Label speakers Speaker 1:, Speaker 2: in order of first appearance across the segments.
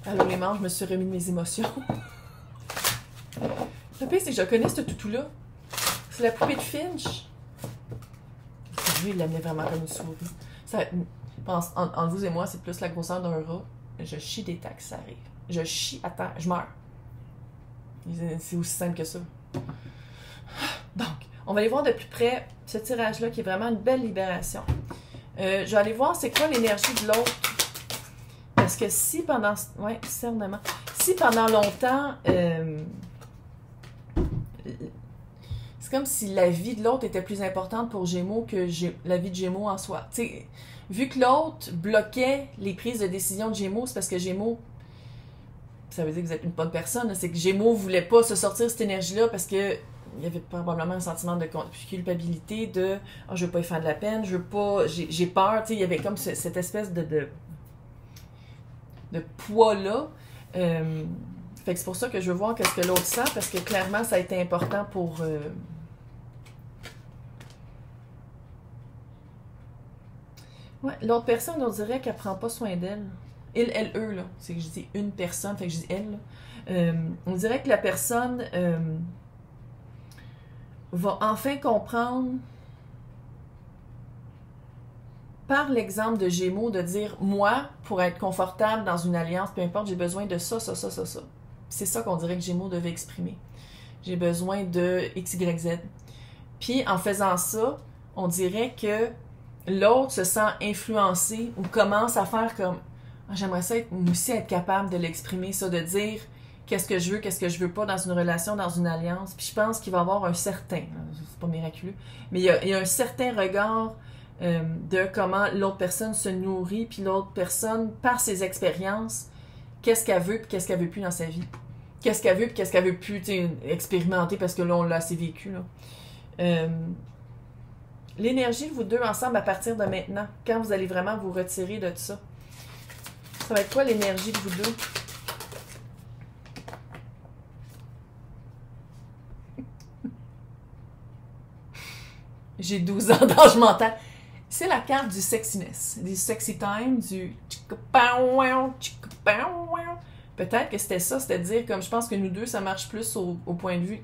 Speaker 1: Allô les manches, je me suis remis de mes émotions. Le pire, c'est que je connais ce toutou-là. C'est la poupée de Finch. Lui, il l'amenait vraiment comme une souris. Ça, entre vous et moi, c'est plus la grosseur d'un rat. Je chie des tacs, ça arrive. Je chie à terre, je meurs. C'est aussi simple que ça. Donc, on va aller voir de plus près ce tirage-là qui est vraiment une belle libération. Je vais aller voir c'est quoi l'énergie de l'autre. Parce que si pendant... Ouais, cernement. Si pendant longtemps... c'est comme si la vie de l'autre était plus importante pour Gémeaux que la vie de Gémeaux en soi. Tu sais, vu que l'autre bloquait les prises de décision de Gémeaux, c'est parce que Gémeaux... Ça veut dire que vous êtes une bonne personne. C'est que Gémeaux ne voulait pas se sortir de cette énergie-là parce que il y avait probablement un sentiment de culpabilité, de oh, je veux pas lui faire de la peine, je veux pas, j'ai peur, tu sais, il y avait comme cette espèce de poids-là. Fait que c'est pour ça que je veux voir qu'est-ce que l'autre sent, parce que clairement, ça a été important pour... Ouais, l'autre personne, on dirait qu'elle prend pas soin d'elle. Il, elle, eux, là. C'est que je dis une personne, fait que je dis elle, là. On dirait que la personne... va enfin comprendre, par l'exemple de Gémeaux, de dire, moi, pour être confortable dans une alliance, peu importe, j'ai besoin de ça, ça, ça, ça, ça. C'est ça qu'on dirait que Gémeaux devait exprimer. J'ai besoin de X, Y, Z. Puis, en faisant ça, on dirait que l'autre se sent influencé ou commence à faire comme, j'aimerais ça aussi être capable de l'exprimer, ça, de dire qu'est-ce que je veux pas dans une relation, dans une alliance. Puis je pense qu'il va y avoir un certain, c'est pas miraculeux, mais il y a un certain regard de comment l'autre personne se nourrit, puis l'autre personne, par ses expériences, qu'est-ce qu'elle veut, puis qu'est-ce qu'elle veut plus dans sa vie. Qu'est-ce qu'elle veut, puis qu'est-ce qu'elle veut plus expérimenter, parce que là, on l'a assez vécu. L'énergie de vous deux ensemble à partir de maintenant, quand vous allez vraiment vous retirer de tout ça. Ça va être quoi l'énergie de vous deux? J'ai 12 ans d'âge mental. C'est la carte du sexiness, du sexy time, du peut-être que c'était ça, c'était de dire, comme je pense que nous deux, ça marche plus au point de vue.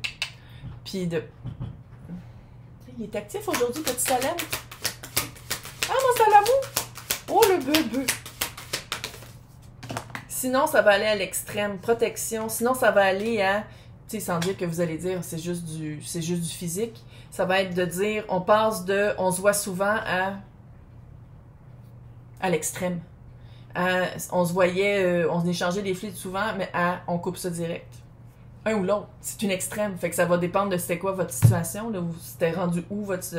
Speaker 1: Puis de... Il est actif aujourd'hui, petit Salem. Ah, mon salamou! Oh, le beu. Sinon, ça va aller à l'extrême, protection. Sinon, ça va aller à... Tu sais, sans dire que vous allez dire, c'est juste du physique. Ça va être de dire, on passe de, on se voit souvent à l'extrême. On se voyait, on échangeait des fluides souvent, mais on coupe ça direct. Un ou l'autre. C'est une extrême. Fait que ça va dépendre de c'était quoi votre situation, là, où c'était rendu où votre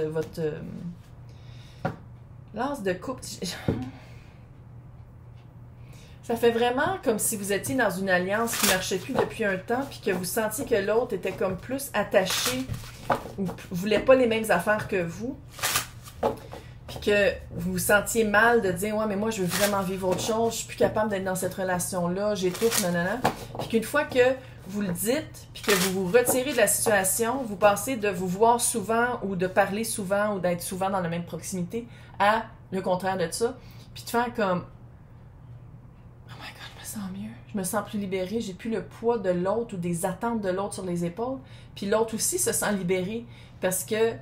Speaker 1: l'as de coupe. Ça fait vraiment comme si vous étiez dans une alliance qui ne marchait plus depuis un temps, puis que vous sentiez que l'autre était comme plus attaché ou voulait pas les mêmes affaires que vous, puis que vous vous sentiez mal de dire « Ouais, mais moi, je veux vraiment vivre autre chose, je suis plus capable d'être dans cette relation-là, j'étouffe, nanana. » Puis qu'une fois que vous le dites, puis que vous vous retirez de la situation, vous passez de vous voir souvent ou de parler souvent ou d'être souvent dans la même proximité à le contraire de ça, puis de faire comme « mieux. Je me sens plus libérée, j'ai plus le poids de l'autre ou des attentes de l'autre sur les épaules. » Puis l'autre aussi se sent libéré parce que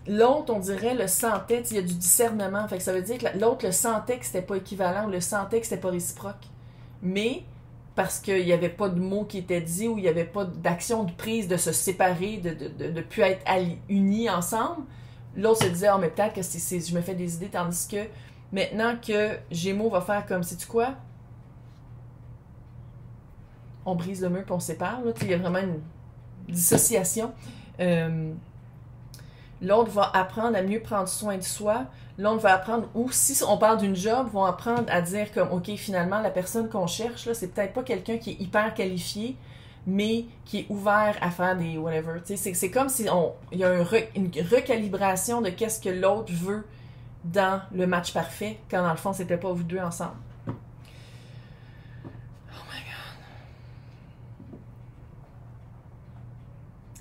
Speaker 1: l'autre, on dirait, le sentait, il y a du discernement. Fait que ça veut dire que l'autre le sentait que c'était pas équivalent ou le sentait que c'était pas réciproque. Mais parce qu'il n'y avait pas de mots qui étaient dits ou il n'y avait pas d'action de prise de se séparer, de plus être unis ensemble, l'autre se disait « Ah, mais peut-être que je me fais des idées. » Tandis que maintenant que Gémeaux va faire comme, sais-tu quoi? On brise le mur puis on se sépare. Il y a vraiment une dissociation. L'autre va apprendre à mieux prendre soin de soi. L'autre va apprendre, ou si on parle d'une job, vont apprendre à dire comme, OK, finalement, la personne qu'on cherche, là, c'est peut-être pas quelqu'un qui est hyper qualifié, mais qui est ouvert à faire des whatever. C'est comme si il y a une recalibration de qu'est-ce que l'autre veut dans le match parfait, quand dans le fond, c'était pas vous deux ensemble.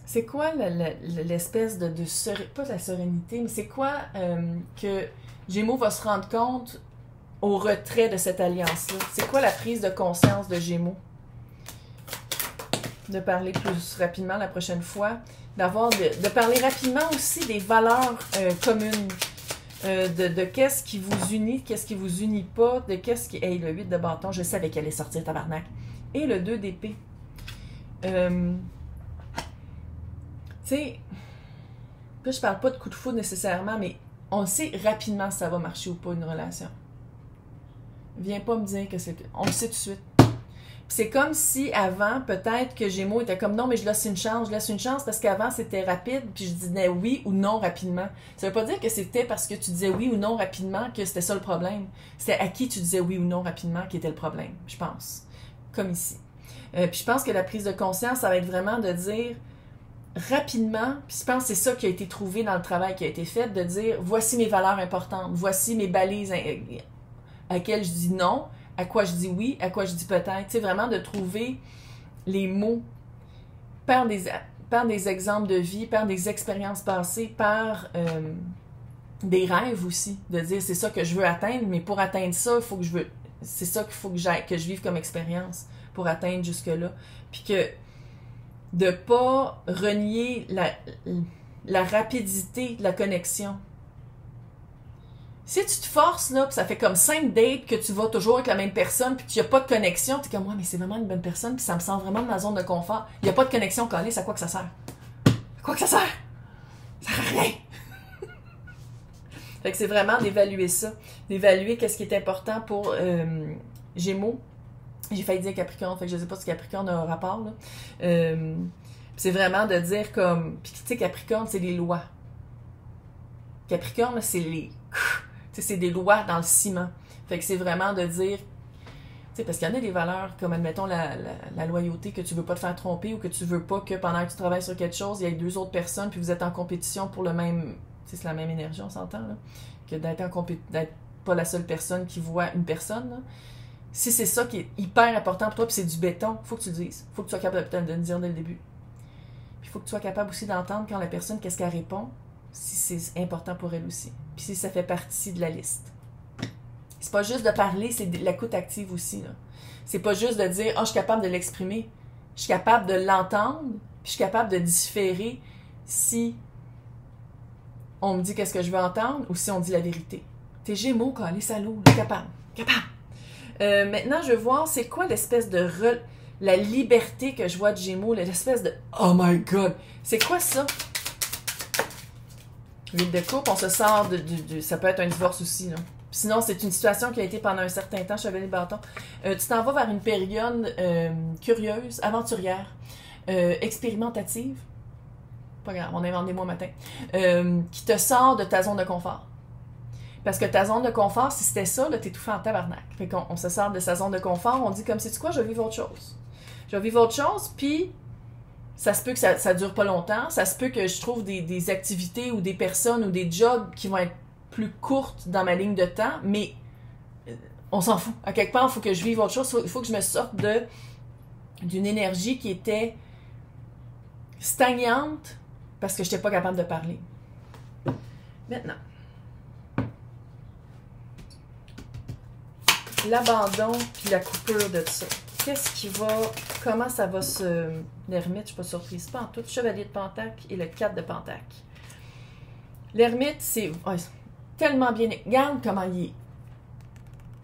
Speaker 1: C'est quoi l'espèce de pas de la sérénité, mais c'est quoi que Gémeaux va se rendre compte au retrait de cette alliance-là? C'est quoi la prise de conscience de Gémeaux? De parler plus rapidement la prochaine fois. De parler rapidement aussi des valeurs communes. De qu'est-ce qui vous unit, qu'est-ce qui vous unit pas, de qu'est-ce qui... Hey, le 8 de bâton, je savais qu'elle allait sortir, tabarnak. Et le 2 d'épée. Tu sais, là, je parle pas de coup de foudre nécessairement, mais on sait rapidement si ça va marcher ou pas une relation. Viens pas me dire que c'est... On le sait tout de suite. C'est comme si avant, peut-être que Gémeaux était comme non, mais je laisse une chance parce qu'avant c'était rapide, puis je disais oui ou non rapidement. Ça veut pas dire que c'était parce que tu disais oui ou non rapidement que c'était ça le problème. C'était à qui tu disais oui ou non rapidement qui était le problème, je pense. Comme ici. Puis je pense que la prise de conscience, ça va être vraiment de dire rapidement, puis je pense que c'est ça qui a été trouvé dans le travail qui a été fait, de dire voici mes valeurs importantes, voici mes balises à laquelle je dis non, à quoi je dis oui, à quoi je dis peut-être. Tu sais, vraiment de trouver les mots par des exemples de vie, par des expériences passées, par des rêves aussi. De dire, c'est ça que je veux atteindre, mais pour atteindre ça, c'est ça qu'il faut que je vive comme expérience pour atteindre jusque-là. Puis que de pas renier la rapidité de la connexion. Si tu te forces, là, puis ça fait comme 5 dates que tu vas toujours avec la même personne, puis qu'il n'y a pas de connexion, t'es comme, ouais, mais c'est vraiment une bonne personne, puis ça me sent vraiment de ma zone de confort. Il n'y a pas de connexion collée, à quoi que ça sert? À quoi que ça sert? Ça sert à rien! Fait que c'est vraiment d'évaluer ça, d'évaluer qu'est-ce qui est important pour Gémeaux. J'ai failli dire Capricorne, fait que je sais pas si Capricorne a un rapport, là. C'est vraiment de dire comme, puis tu sais, Capricorne, c'est les lois. Capricorne, c'est les... c'est des lois dans le ciment. Fait que c'est vraiment de dire... Parce qu'il y en a des valeurs, comme admettons la loyauté, que tu veux pas te faire tromper ou que tu veux pas que pendant que tu travailles sur quelque chose, il y ait 2 autres personnes puis vous êtes en compétition pour le même... C'est la même énergie, on s'entend, là. Que d'être pas la seule personne qui voit une personne, là. Si c'est ça qui est hyper important pour toi puis c'est du béton, faut que tu le dises. Faut que tu sois capable de le dire dès le début. Puis il faut que tu sois capable aussi d'entendre quand la personne, qu'est-ce qu'elle répond, si c'est important pour elle aussi. Puis si ça fait partie de la liste. C'est pas juste de parler, c'est de l'écoute active aussi, là. C'est pas juste de dire « Ah, je suis capable de l'exprimer ». Je suis capable de l'entendre, puis je suis capable de différer si on me dit qu'est-ce que je veux entendre ou si on dit la vérité. T'es Gémeaux, calé, salaud, capable. Maintenant, je veux voir c'est quoi l'espèce de... la liberté que je vois de Gémeaux, l'espèce de « Oh my God! » C'est quoi ça? 8 de coupe, on se sort ça peut être un divorce aussi, là. Sinon, c'est une situation qui a été pendant un certain temps, chevalier de bâton. Tu t'en vas vers une période curieuse, aventurière, expérimentative. Pas grave, on invente des mots matin. Qui te sort de ta zone de confort. Parce que ta zone de confort, si c'était ça, là, t'es tout fait en tabarnak. Fait qu'on se sort de sa zone de confort, on dit comme, sais-tu quoi, je vais vivre autre chose. Je vais vivre autre chose, puis ça se peut que ça dure pas longtemps, ça se peut que je trouve des activités ou des personnes ou des jobs qui vont être plus courtes dans ma ligne de temps, mais on s'en fout. À quelque part, il faut que je vive autre chose, il faut que je me sorte d'une énergie qui était stagnante parce que je n'étais pas capable de parler. Maintenant, l'abandon puis la coupure de ça. Qu'est-ce qui va... Comment ça va se... L'ermite, je ne suis pas surprise, pas en tout. Chevalier de Pentacle et le 4 de Pentacle. L'ermite, c'est tellement bien... Regarde comment il est.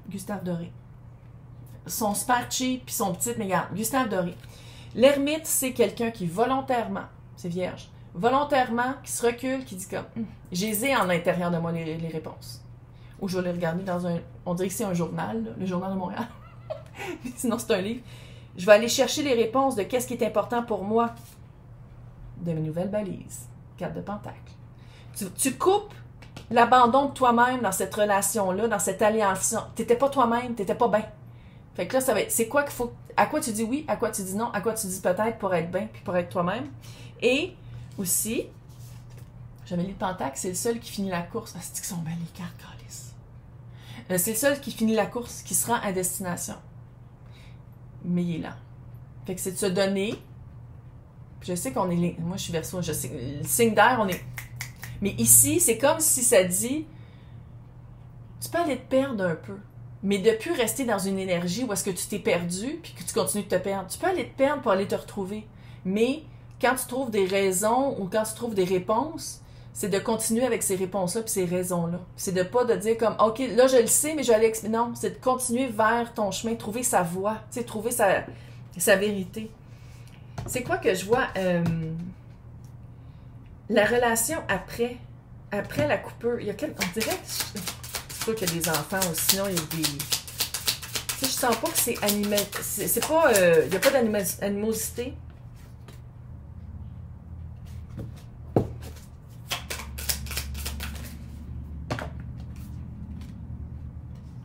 Speaker 1: Gustave Doré. Son super cheap puis son petit, mais regarde, Gustave Doré. L'ermite, c'est quelqu'un qui volontairement, c'est vierge, volontairement, qui se recule, qui dit comme... J'ai en l'intérieur de moi les réponses. Ou je vais les regarder dans un... On dirait que c'est un journal, là, le Journal de Montréal. Sinon, c'est un livre. Je vais aller chercher les réponses de qu'est-ce qui est important pour moi. De mes nouvelles balises. 4 de Pentacle. Tu coupes l'abandon de toi-même dans cette relation-là, dans cette alliance. T'étais pas toi-même, t'étais pas bien. Fait que là, ça va être... C'est quoi qu'il faut... À quoi tu dis oui, à quoi tu dis non, à quoi tu dis peut-être pour être bien, puis pour être toi-même. Et aussi, Chevalier de Pentacle, c'est le seul qui finit la course. Ah, c'est qu'ils sont belles les cartes, calice. C'est le seul qui finit la course, qui se rend à destination. Mais il est là. Fait que c'est de se donner. Je sais qu'on est... Moi, je suis Verseau. Je sais, le signe d'air, on est... Mais ici, c'est comme si ça dit... Tu peux aller te perdre un peu. mais de plus rester dans une énergie où est-ce que tu t'es perdu puis que tu continues de te perdre. Tu peux aller te perdre pour aller te retrouver, mais quand tu trouves des raisons ou quand tu trouves des réponses, c'est de continuer avec ces réponses-là puis ces raisons-là. C'est de pas de dire comme, OK, là, je le sais, mais je vais aller... Non, c'est de continuer vers ton chemin, trouver sa voie, tu sais, trouver sa vérité. C'est quoi que je vois? La relation après la coupure. Il y a on dirait que c'est sûr qu'il y a des enfants ou sinon il y a des... Tu sais, je sens pas que c'est animé. C'est pas... il n'y a pas d'animosité.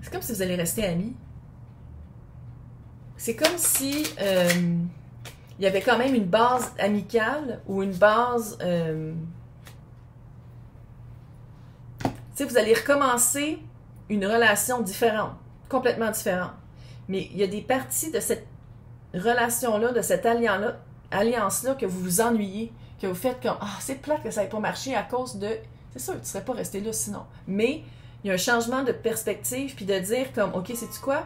Speaker 1: C'est comme si vous allez rester amis. C'est comme si il y avait quand même une base amicale ou une base... tu sais, vous allez recommencer une relation différente, complètement différente. Mais il y a des parties de cette relation-là, de cette alliance-là, que vous vous ennuyez, que vous faites comme « Ah, c'est plate que ça n'ait pas marché à cause de... » C'est sûr que tu ne serais pas resté là sinon. Mais il y a un changement de perspective, puis de dire comme « OK, sais-tu quoi?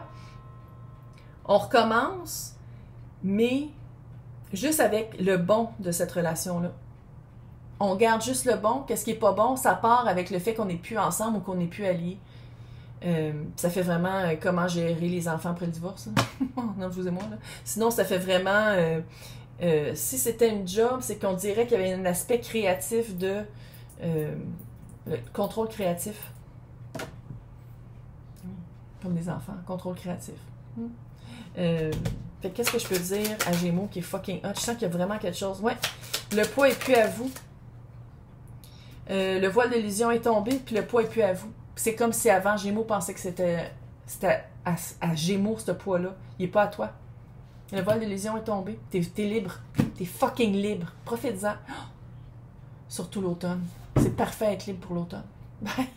Speaker 1: On recommence, mais juste avec le bon de cette relation-là. On garde juste le bon. Qu'est-ce qui est pas bon, ça part avec le fait qu'on n'est plus ensemble ou qu'on n'est plus alliés. Ça fait vraiment comment gérer les enfants après le divorce. Non, vous et moi. Là. Sinon, ça fait vraiment... si c'était une job, c'est qu'on dirait qu'il y avait un aspect créatif de... contrôle créatif. Comme des enfants. Contrôle créatif. Fait qu'est-ce que je peux dire à Gémeaux qui est fucking hot? Je sens qu'il y a vraiment quelque chose. Ouais. Le poids est plus à vous. Le voile d'illusion est tombé, puis le poids est plus à vous. C'est comme si avant, Gémeaux pensait que c'était à Gémeaux, ce poids-là. Il n'est pas à toi. Le voile d'illusion est tombé. T'es libre. T'es fucking libre. Profite-en. Surtout l'automne. C'est parfait être libre pour l'automne. Bye!